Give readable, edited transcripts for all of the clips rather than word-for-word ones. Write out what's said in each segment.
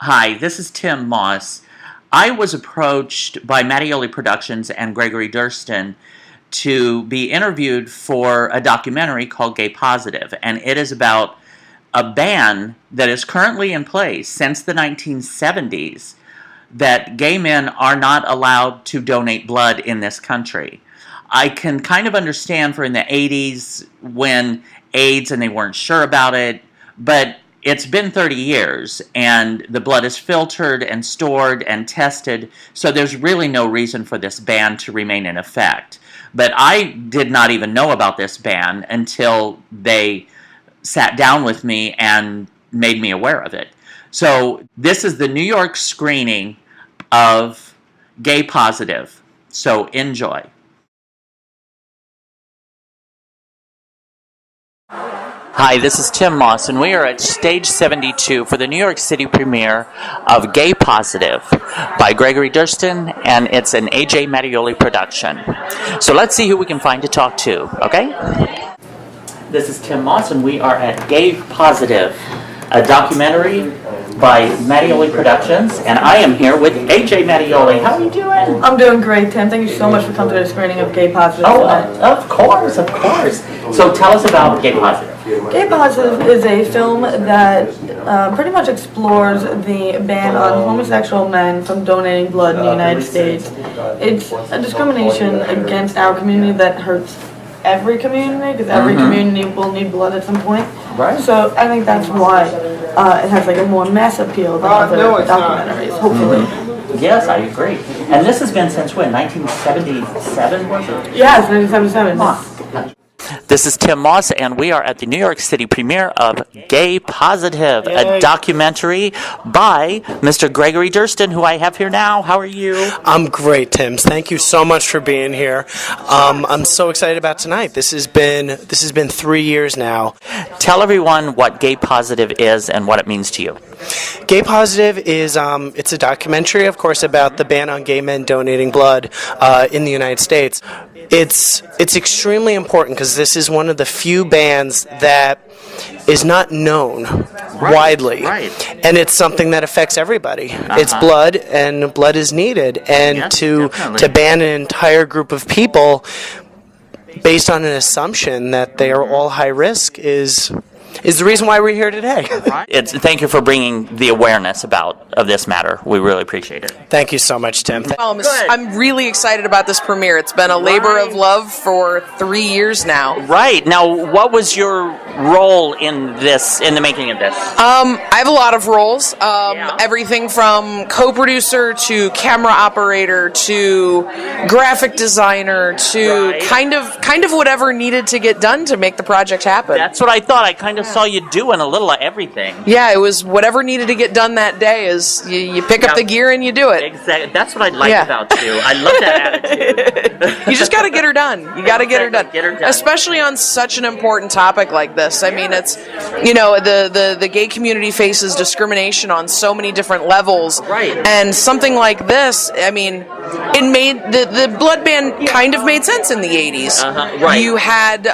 Hi, this is Tym Moss. I was approached by Mattioli Productions and Gregory Dyrsten to be interviewed for a documentary called Gay Positive, and it is about a ban that is currently in place since the 1970s that gay men are not allowed to donate blood in this country. I can kind of understand for in the 80s when AIDS and they weren't sure about it, but it's been 30 years, and the blood is filtered and stored and tested, so there's really no reason for this ban to remain in effect. But I did not even know about this ban until they sat down with me and made me aware of it. So this is the New York screening of Gay Positive, so enjoy. Hi, this is Tym Moss, and we are at Stage 72 for the New York City premiere of Gay Positive by Gregory Dyrsten, and it's an A.J. Mattioli production. So let's see who we can find to talk to, okay? This is Tym Moss, and we are at Gay Positive, a documentary by Mattioli Productions, and I am here with A.J. Mattioli. How are you doing? I'm doing great, Tim. Thank you so much for coming to the screening of Gay Positive tonight. Of course. So tell us about Gay Positive. Gay Positive is a film that pretty much explores the ban on homosexual men from donating blood in the United States. It's a discrimination against our community that hurts every community, because every community will need blood at some point. Right. So I think that's why it has like a more mass appeal than other documentaries, hopefully. Yes, I agree. And this has been since when? 1977, was it? Yes, 1977. This is Tym Moss, and we are at the New York City premiere of Gay Positive, a documentary by Mr. Gregory Dyrsten, who I have here now. How are you? I'm great, Tim. Thank you so much for being here. I'm so excited about tonight. This has been 3 years now. Tell everyone what Gay Positive is and what it means to you. Gay Positive is it's a documentary, of course, about the ban on gay men donating blood in the United States. It's extremely important because this is one of the few bans that is not known widely, and it's something that affects everybody. It's blood, and blood is needed, and to ban an entire group of people based on an assumption that they are all high risk is the reason why we're here today. Thank you for bringing the awareness of this matter. We really appreciate it. Thank you so much, Tim. I'm really excited about this premiere. It's been a labor of love for 3 years now. Right. Now, what was your role in the making of this? I have a lot of roles. Everything from co-producer to camera operator to graphic designer to kind of whatever needed to get done to make the project happen. That's what I thought. I kind of saw you doing a little of everything. Yeah, it was whatever needed to get done that day. Is you pick up the gear and you do it. Exactly. That's what I like about you. I love that attitude. You just got to get her done. You got to get her done. Especially on such an important topic like this. I mean, it's the gay community faces discrimination on so many different levels. Right. And something like this, I mean, it made the blood ban kind of made sense in the 80s. Right. You had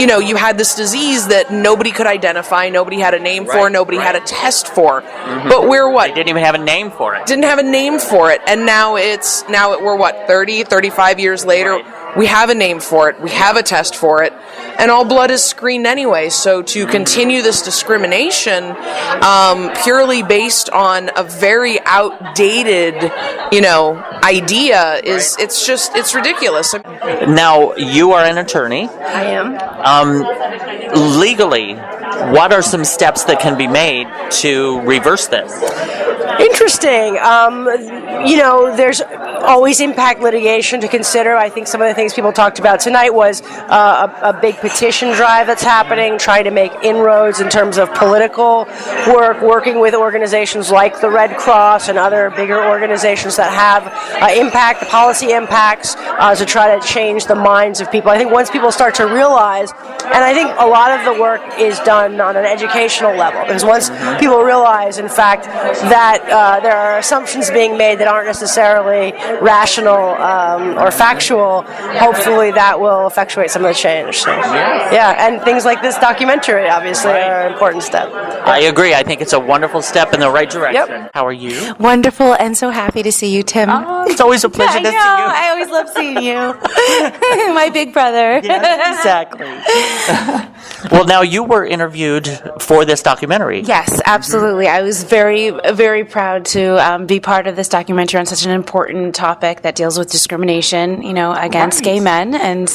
you had this disease that nobody could identify, nobody had a name for, nobody had a test for. But we're what? They didn't even have a name for it. Didn't have a name for it, and now we're what, 30, 35 years later. We have a name for it, we have a test for it, and all blood is screened anyway. So to continue this discrimination purely based on a very outdated, idea it's ridiculous. Now, you are an attorney. I am. Legally, what are some steps that can be made to reverse this? Interesting. There's always impact litigation to consider. I think some of the things people talked about tonight was a big petition drive that's happening, trying to make inroads in terms of political work, working with organizations like the Red Cross and other bigger organizations that have policy impacts to try to change the minds of people. I think once people start to realize, and I think a lot of the work is done on an educational level, because once people realize, in fact, that there are assumptions being made that aren't necessarily rational or factual, hopefully that will effectuate some of the change. So, yeah, and things like this documentary obviously are an important step. I agree. I think it's a wonderful step in the right direction. Yep. How are you? Wonderful, and so happy to see you, Tim. Oh, it's always a pleasure to see you. I always love seeing you. My big brother. Yes, exactly. Well, now you were interviewed for this documentary. Yes, absolutely. I was very, very proud to be part of this documentary on such an important topic that deals with discrimination, against gay men, and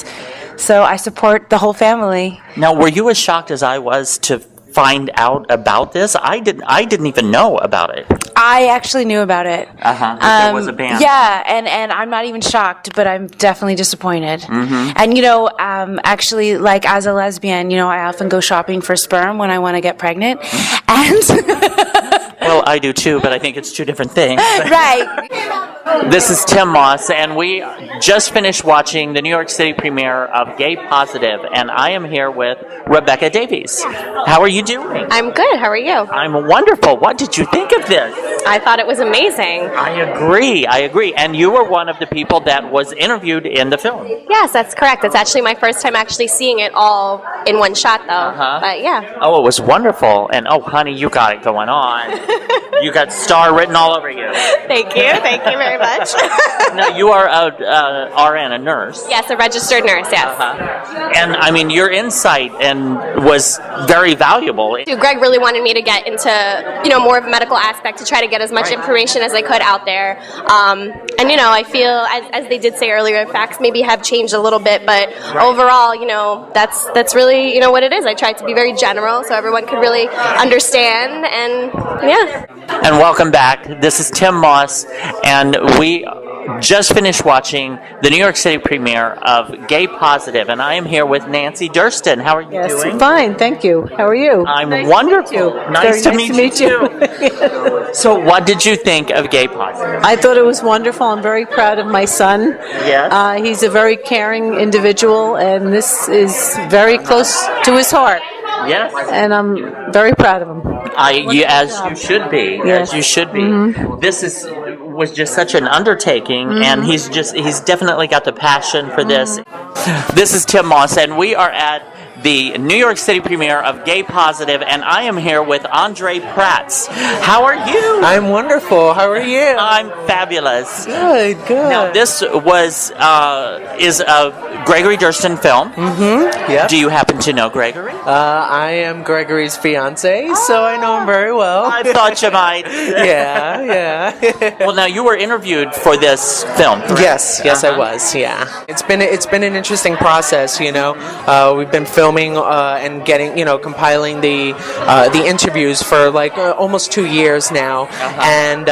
so I support the whole family. Now, were you as shocked as I was to find out about this? I didn't even know about it. I actually knew about it. There was a ban. Yeah, and I'm not even shocked, but I'm definitely disappointed. Mm-hmm. And actually, like as a lesbian, I often go shopping for sperm when I want to get pregnant, and well, I do too, but I think it's two different things. right. This is Tym Moss, and we just finished watching the New York City premiere of Gay Positive, and I am here with Rebecca Davies. How are you doing? I'm good. How are you? I'm wonderful. What did you think of this? I thought it was amazing. I agree. And you were one of the people that was interviewed in the film. Yes, that's correct. It's actually my first time actually seeing it all in one shot, though. But yeah. Oh, it was wonderful. And oh, honey, you got it going on. You got star written all over you. Thank you. Thank you very much. Now, you are a RN, a nurse. Yes, a registered nurse, yes. And, I mean, your insight was very valuable. Greg really wanted me to get into, more of a medical aspect to try to get as much information as I could out there. And, I feel, as they did say earlier, facts maybe have changed a little bit, but overall, that's really, what it is. I tried to be very general so everyone could really understand, and yeah. And welcome back. This is Tym Moss, and we just finished watching the New York City premiere of Gay Positive, and I am here with Nancy Dyrsten. How are you doing? Fine, thank you. How are you? I'm wonderful. Nice to meet you. So what did you think of Gay Positive? I thought it was wonderful. I'm very proud of my son. Yes. He's a very caring individual, and this is very close to his heart. Yes. And I'm very proud of him. As you should be. Yes. As you should be. Mm-hmm. This was just such an undertaking, and he's definitely got the passion for this. This is Tym Moss, and we are at the New York City premiere of Gay Positive, and I am here with Andre Pratts. How are you? I'm wonderful. How are you? I'm fabulous. Good. Now, this is a Gregory Dyrsten film. Mm-hmm. Yeah. Do you happen to know Gregory? I am Gregory's fiance, so I know him very well. I thought you might. Yeah. Well, now you were interviewed for this film, correct? Yes, I was. Yeah. It's been an interesting process. We've been filming and getting, compiling the interviews for almost 2 years now, and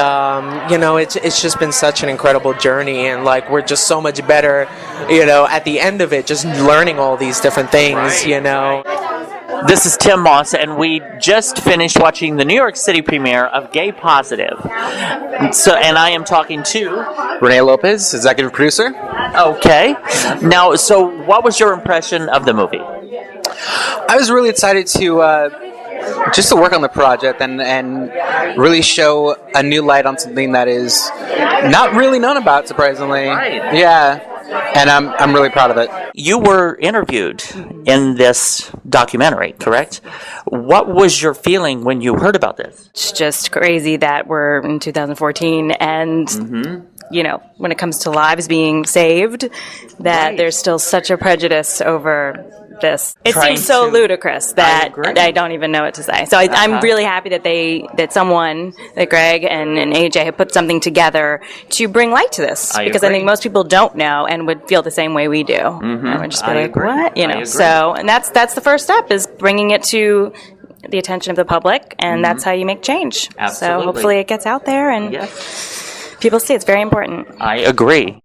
it's just been such an incredible journey, and we're just so much better, at the end of it, just learning all these different things, This is Tym Moss, and we just finished watching the New York City premiere of Gay Positive. And I am talking to Rene Lopez, executive producer. Okay. Now, so what was your impression of the movie? I was really excited to just to work on the project and really show a new light on something that is not really known about, surprisingly. Right. Yeah. And I'm really proud of it. You were interviewed in this documentary, correct? What was your feeling when you heard about this? It's just crazy that we're in 2014 and, when it comes to lives being saved, that there's still such a prejudice over this. It seems so ludicrous that I don't even know what to say. So I'm really happy that that Greg and AJ have put something together to bring light to this. Because I think most people don't know and would feel the same way we do. And would just be like, what? So, and that's the first step, is bringing it to the attention of the public, and that's how you make change. Absolutely. So hopefully it gets out there and people see it's very important. I agree.